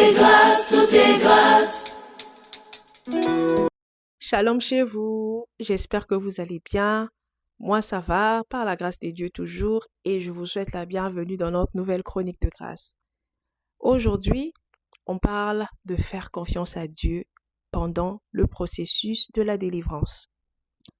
est grâce, tout est grâce. Shalom chez vous, j'espère que vous allez bien. Moi ça va, par la grâce de Dieu toujours, et je vous souhaite la bienvenue dans notre nouvelle chronique de grâce. Aujourd'hui, on parle de faire confiance à Dieu pendant le processus de la délivrance.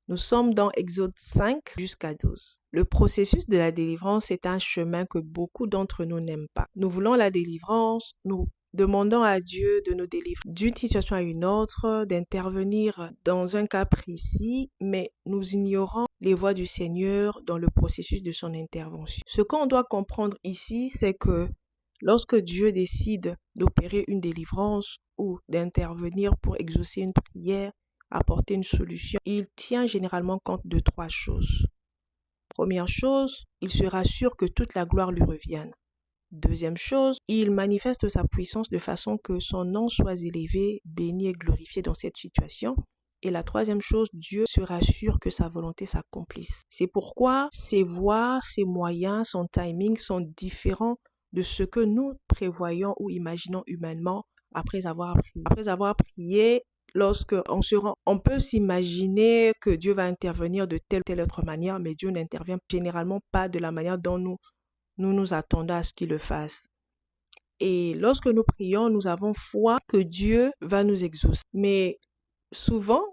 Nous sommes dans Exode 5 jusqu'à 12. Le processus de la délivrance est un chemin que beaucoup d'entre nous n'aiment pas. Nous voulons la délivrance, nous demandons à Dieu de nous délivrer d'une situation à une autre, d'intervenir dans un cas précis, mais nous ignorons les voies du Seigneur dans le processus de son intervention. Ce qu'on doit comprendre ici, c'est que lorsque Dieu décide d'opérer une délivrance ou d'intervenir pour exaucer une prière, apporter une solution, il tient généralement compte de trois choses. Première chose, il se rassure que toute la gloire lui revienne. Deuxième chose, il manifeste sa puissance de façon que son nom soit élevé, béni et glorifié dans cette situation. Et la troisième chose, Dieu se rassure que sa volonté s'accomplisse. C'est pourquoi ses voies, ses moyens, son timing sont différents de ce que nous prévoyons ou imaginons humainement après avoir prié. Après avoir prié, lorsque on peut s'imaginer que Dieu va intervenir de telle ou telle autre manière, mais Dieu n'intervient généralement pas de la manière dont nous attendons à ce qu'il le fasse. Et lorsque nous prions, nous avons foi que Dieu va nous exaucer. Mais souvent,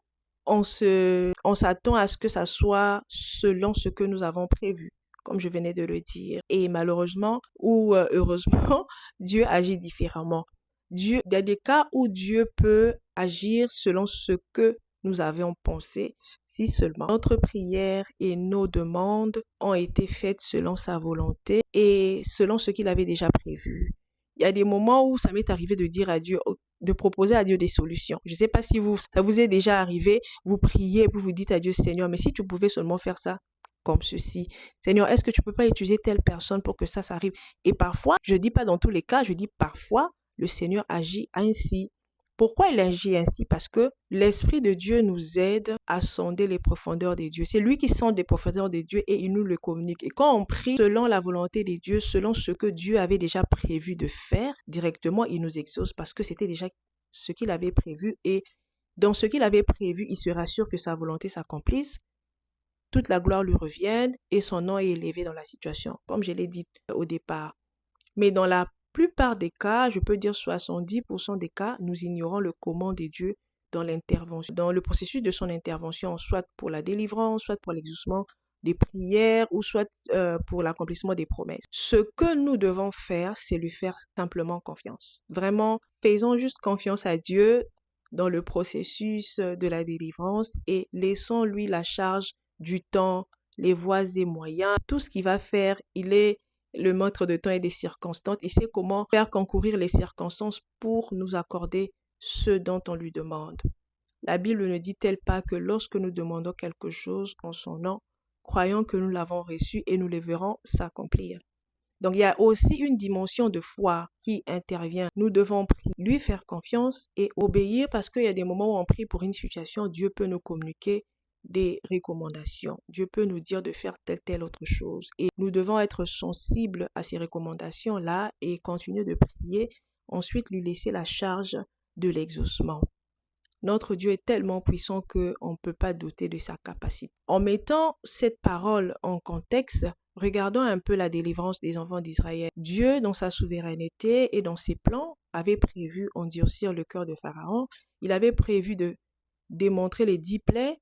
on s'attend à ce que ça soit selon ce que nous avons prévu, comme je venais de le dire. Et malheureusement ou heureusement, Dieu agit différemment. Il y a des cas où Dieu peut agir selon ce que nous avions pensé, si seulement notre prière et nos demandes ont été faites selon sa volonté et selon ce qu'il avait déjà prévu. Il y a des moments où ça m'est arrivé de dire à Dieu, de proposer à Dieu des solutions. Je ne sais pas si ça vous est déjà arrivé, vous priez et puis vous dites à Dieu, Seigneur, mais si tu pouvais seulement faire ça comme ceci. Seigneur, est-ce que tu peux pas utiliser telle personne pour que ça arrive? Et parfois, je dis pas dans tous les cas, je dis parfois, le Seigneur agit ainsi. Pourquoi il agit ainsi? Parce que l'Esprit de Dieu nous aide à sonder les profondeurs des dieux. C'est lui qui sonde les profondeurs des dieux et il nous le communique. Et quand on prie selon la volonté des dieux, selon ce que Dieu avait déjà prévu de faire, directement, il nous exauce parce que c'était déjà ce qu'il avait prévu. Et dans ce qu'il avait prévu, il se rassure que sa volonté s'accomplisse, toute la gloire lui revienne et son nom est élevé dans la situation, comme je l'ai dit au départ. Mais dans la plupart des cas, je peux dire 70% des cas, nous ignorons le comment de Dieu dans l'intervention, dans le processus de son intervention, soit pour la délivrance, soit pour l'exaucement des prières ou soit pour l'accomplissement des promesses. Ce que nous devons faire, c'est lui faire simplement confiance. Vraiment, faisons juste confiance à Dieu dans le processus de la délivrance et laissons-lui la charge du temps, les voies et moyens, tout ce qu'il va faire, il est le maître de temps et des circonstances. Il sait comment faire concourir les circonstances pour nous accorder ce dont on lui demande. La Bible ne dit-elle pas que lorsque nous demandons quelque chose en son nom, croyons que nous l'avons reçu et nous le verrons s'accomplir. Donc, il y a aussi une dimension de foi qui intervient. Nous devons prier, lui faire confiance et obéir parce qu'il y a des moments où on prie pour une situation, Dieu peut nous communiquer des recommandations. Dieu peut nous dire de faire telle autre chose. Et nous devons être sensibles à ces recommandations-là et continuer de prier. Ensuite, lui laisser la charge de l'exaucement. Notre Dieu est tellement puissant qu'on ne peut pas douter de sa capacité. En mettant cette parole en contexte, regardons un peu la délivrance des enfants d'Israël. Dieu, dans sa souveraineté et dans ses plans, avait prévu endurcir le cœur de Pharaon. Il avait prévu de démontrer les 10 plaies.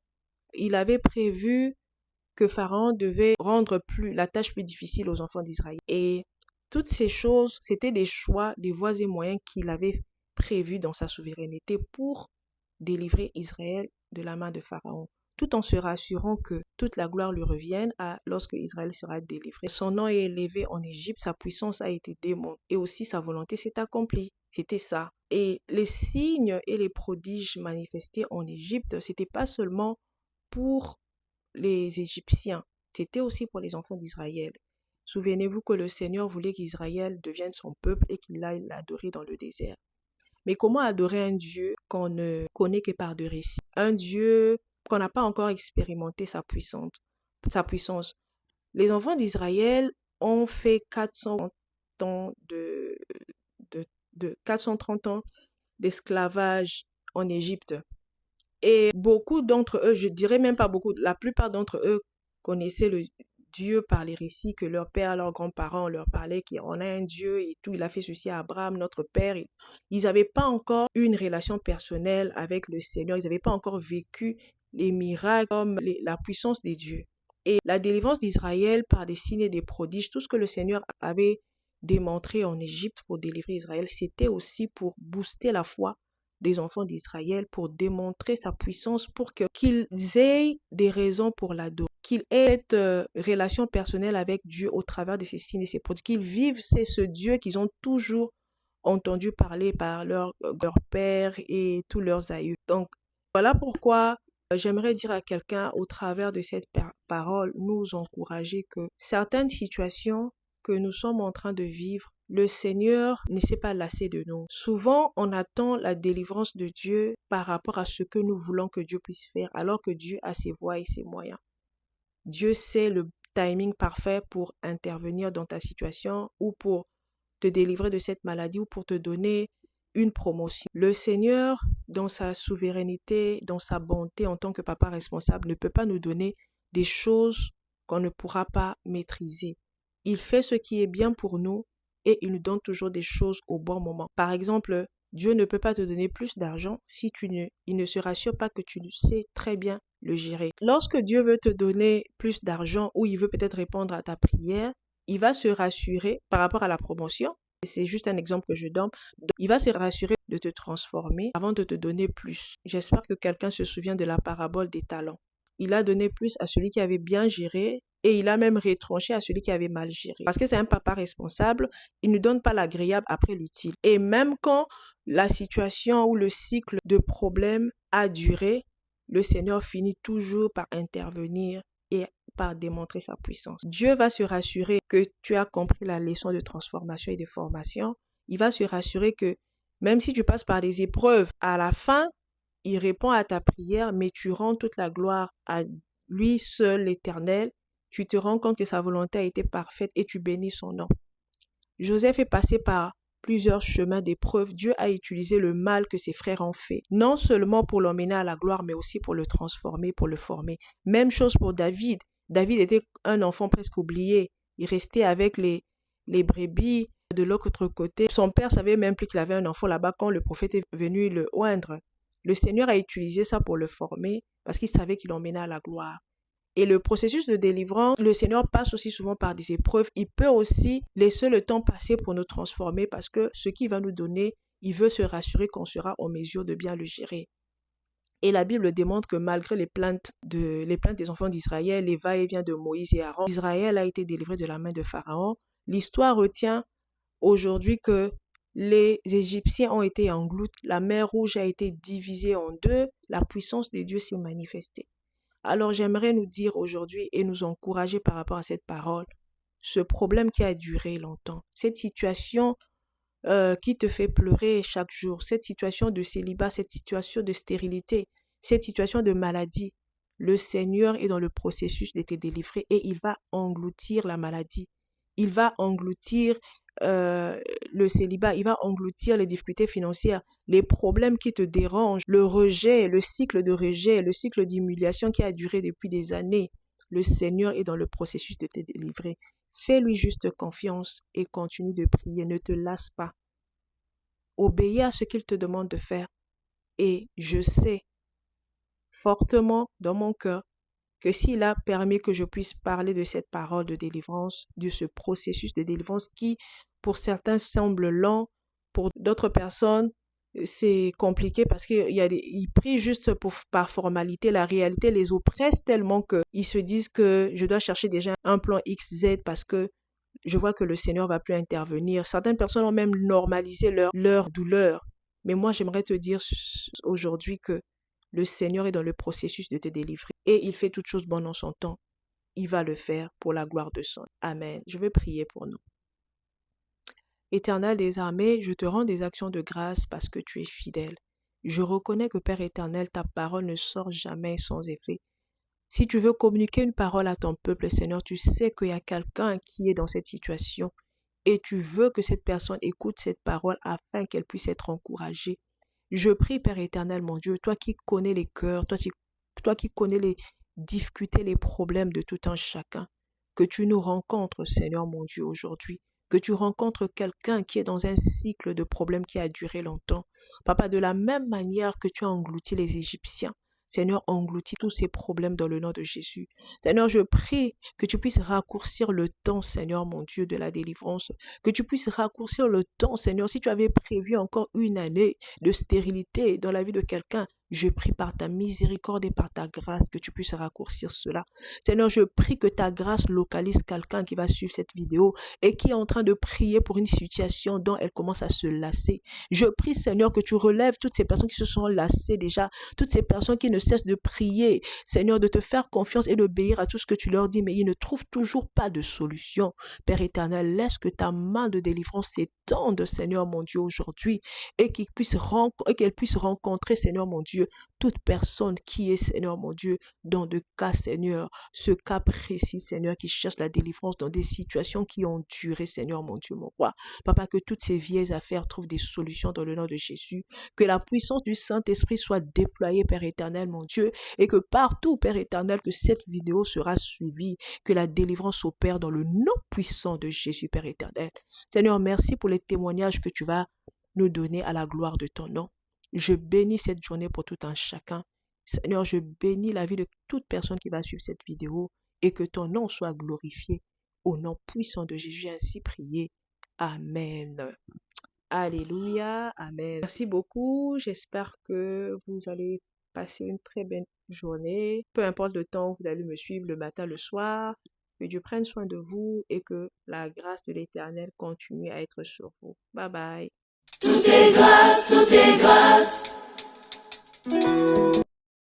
Il avait prévu que Pharaon devait rendre la tâche plus difficile aux enfants d'Israël. Et toutes ces choses, c'était des choix, des voies et moyens qu'il avait prévus dans sa souveraineté pour délivrer Israël de la main de Pharaon, tout en se rassurant que toute la gloire lui revienne lorsque Israël sera délivré. Son nom est élevé en Égypte, sa puissance a été démontrée et aussi sa volonté s'est accomplie. C'était ça. Et les signes et les prodiges manifestés en Égypte, c'était pas seulement pour les Égyptiens, c'était aussi pour les enfants d'Israël. Souvenez-vous que le Seigneur voulait qu'Israël devienne son peuple et qu'il aille l'adorer dans le désert. Mais comment adorer un Dieu qu'on ne connaît que par de récits? Un Dieu qu'on n'a pas encore expérimenté sa puissance. Les enfants d'Israël ont fait 400 ans de 430 ans d'esclavage en Égypte. Et beaucoup d'entre eux, je dirais même pas beaucoup, la plupart d'entre eux connaissaient le Dieu par les récits que leurs pères, leurs grands-parents leur parlaient, qu'on a un Dieu et tout, il a fait ceci à Abraham, notre père. Ils n'avaient pas encore une relation personnelle avec le Seigneur, ils n'avaient pas encore vécu les miracles comme la puissance des dieux. Et la délivrance d'Israël par des signes et des prodiges, tout ce que le Seigneur avait démontré en Égypte pour délivrer Israël, c'était aussi pour booster la foi des enfants d'Israël, pour démontrer sa puissance, pour qu'ils aient des raisons pour l'adorer, qu'ils aient cette relation personnelle avec Dieu au travers de ces signes et ces prodiges, qu'ils vivent ce Dieu qu'ils ont toujours entendu parler par leur père et tous leurs aïeux. Donc, voilà pourquoi j'aimerais dire à quelqu'un au travers de cette parole, nous encourager que certaines situations que nous sommes en train de vivre, le Seigneur ne s'est pas lassé de nous. Souvent, on attend la délivrance de Dieu par rapport à ce que nous voulons que Dieu puisse faire, alors que Dieu a ses voies et ses moyens. Dieu sait le timing parfait pour intervenir dans ta situation ou pour te délivrer de cette maladie ou pour te donner une promotion. Le Seigneur, dans sa souveraineté, dans sa bonté en tant que papa responsable, ne peut pas nous donner des choses qu'on ne pourra pas maîtriser. Il fait ce qui est bien pour nous et il nous donne toujours des choses au bon moment. Par exemple, Dieu ne peut pas te donner plus d'argent si il ne se rassure pas que tu sais très bien le gérer. Lorsque Dieu veut te donner plus d'argent ou il veut peut-être répondre à ta prière, il va se rassurer par rapport à la promotion. C'est juste un exemple que je donne. Il va se rassurer de te transformer avant de te donner plus. J'espère que quelqu'un se souvient de la parabole des talents. Il a donné plus à celui qui avait bien géré et il a même retranché à celui qui avait mal géré. Parce que c'est un papa responsable, il ne donne pas l'agréable après l'utile. Et même quand la situation ou le cycle de problèmes a duré, le Seigneur finit toujours par intervenir et par démontrer sa puissance. Dieu va se rassurer que tu as compris la leçon de transformation et de formation. Il va se rassurer que même si tu passes par des épreuves, à la fin, il répond à ta prière, mais tu rends toute la gloire à lui seul, l'Éternel. Tu te rends compte que sa volonté a été parfaite et tu bénis son nom. Joseph est passé par plusieurs chemins d'épreuves. Dieu a utilisé le mal que ses frères ont fait, non seulement pour l'emmener à la gloire, mais aussi pour le transformer, pour le former. Même chose pour David. David était un enfant presque oublié. Il restait avec les brebis de l'autre côté. Son père savait même plus qu'il avait un enfant là-bas quand le prophète est venu le oindre. Le Seigneur a utilisé ça pour le former parce qu'il savait qu'il l'emmenait à la gloire. Et le processus de délivrance, le Seigneur passe aussi souvent par des épreuves. Il peut aussi laisser le temps passer pour nous transformer parce que ce qu'il va nous donner, il veut se rassurer qu'on sera en mesure de bien le gérer. Et la Bible démontre que malgré les plaintes des enfants d'Israël, les va-et-vient de Moïse et Aaron, Israël a été délivré de la main de Pharaon. L'histoire retient aujourd'hui que les Égyptiens ont été engloutis, la mer Rouge a été divisée en deux, la puissance de Dieu s'est manifestée. Alors j'aimerais nous dire aujourd'hui et nous encourager par rapport à cette parole, ce problème qui a duré longtemps, cette situation qui te fait pleurer chaque jour, cette situation de célibat, cette situation de stérilité, cette situation de maladie, le Seigneur est dans le processus de te délivrer et il va engloutir la maladie. Il va engloutir le célibat, il va engloutir les difficultés financières, les problèmes qui te dérangent, le rejet, le cycle de rejet, le cycle d'humiliation qui a duré depuis des années. Le Seigneur est dans le processus de te délivrer. Fais-lui juste confiance et continue de prier, ne te lasse pas. Obéis à ce qu'il te demande de faire. Et je sais fortement dans mon cœur que s'il a permis que je puisse parler de cette parole de délivrance, de ce processus de délivrance qui, pour certains, semble lent, pour d'autres personnes, c'est compliqué parce qu'ils prient juste par formalité. La réalité les oppresse tellement qu'ils se disent que je dois chercher déjà un plan XZ parce que je vois que le Seigneur va plus intervenir. Certaines personnes ont même normalisé leur douleur. Mais moi, j'aimerais te dire aujourd'hui que le Seigneur est dans le processus de te délivrer et il fait toutes choses bonnes en son temps. Il va le faire pour la gloire de son. Amen. Je vais prier pour nous. Éternel des armées, je te rends des actions de grâce parce que tu es fidèle. Je reconnais que Père éternel, ta parole ne sort jamais sans effet. Si tu veux communiquer une parole à ton peuple, Seigneur, tu sais qu'il y a quelqu'un qui est dans cette situation. et tu veux que cette personne écoute cette parole afin qu'elle puisse être encouragée. Je prie, Père éternel, mon Dieu, toi qui connais les cœurs, toi qui connais les difficultés, les problèmes de tout un chacun, que tu nous rencontres, Seigneur mon Dieu, aujourd'hui. Que tu rencontres quelqu'un qui est dans un cycle de problèmes qui a duré longtemps. Papa, de la même manière que tu as englouti les Égyptiens, Seigneur, engloutis tous ces problèmes dans le nom de Jésus. Seigneur, je prie que tu puisses raccourcir le temps, Seigneur mon Dieu, de la délivrance. Que tu puisses raccourcir le temps, Seigneur. Si tu avais prévu encore une année de stérilité dans la vie de quelqu'un, je prie par ta miséricorde et par ta grâce que tu puisses raccourcir cela. Seigneur, je prie que ta grâce localise quelqu'un qui va suivre cette vidéo et qui est en train de prier pour une situation dont elle commence à se lasser. Je prie, Seigneur, que tu relèves toutes ces personnes qui se sont lassées déjà, toutes ces personnes qui ne cessent de prier, Seigneur, de te faire confiance et d'obéir à tout ce que tu leur dis, mais ils ne trouvent toujours pas de solution. Père éternel, laisse que ta main de délivrance s'étende, Seigneur mon Dieu, aujourd'hui, et qu'elle puisse rencontrer, Seigneur mon Dieu, toute personne qui est, Seigneur mon Dieu, dans de cas, Seigneur, ce cas précis, Seigneur, qui cherche la délivrance dans des situations qui ont duré, Seigneur mon Dieu, mon roi. Papa, que toutes ces vieilles affaires trouvent des solutions dans le nom de Jésus, que la puissance du Saint-Esprit soit déployée, Père éternel, mon Dieu, et que partout, Père éternel, que cette vidéo sera suivie, que la délivrance opère dans le nom puissant de Jésus, Père éternel. Seigneur, merci pour les témoignages que tu vas nous donner à la gloire de ton nom. Je bénis cette journée pour tout un chacun. Seigneur, je bénis la vie de toute personne qui va suivre cette vidéo et que ton nom soit glorifié. Au nom puissant de Jésus, ainsi prié. Amen. Alléluia. Amen. Merci beaucoup. J'espère que vous allez passer une très belle journée. Peu importe le temps où vous allez me suivre, le matin, le soir. Que Dieu prenne soin de vous et que la grâce de l'Éternel continue à être sur vous. Bye bye. Tout est grâce, tout est grâce.